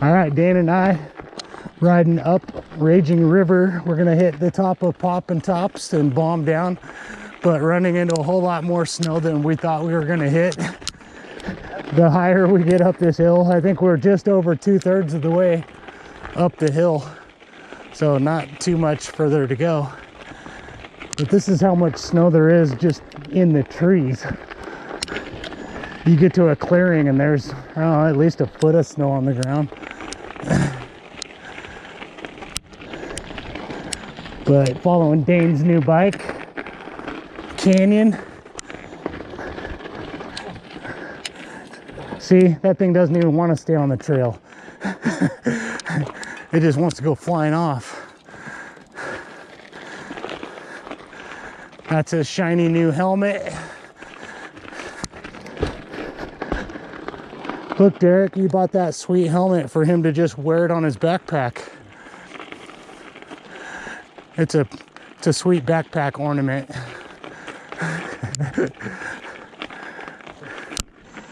All right, Dane and I riding up Raging River. We're gonna hit the top of Poppin' Tops and bomb down, but running into a whole lot more snow than we thought we were gonna hit. The higher we get up this hill, I think we're just over 2/3 of the way up the hill, so not too much further to go. But this is how much snow there is just in the trees. You get to a clearing and there's, I don't know, at least a foot of snow on the ground. But following Dane's new bike, Canyon. See, that thing doesn't even want to stay on the trail. It just wants to go flying off. That's a shiny new helmet. Look, Derek, you bought that sweet helmet for him to just wear it on his backpack. It's a sweet backpack ornament.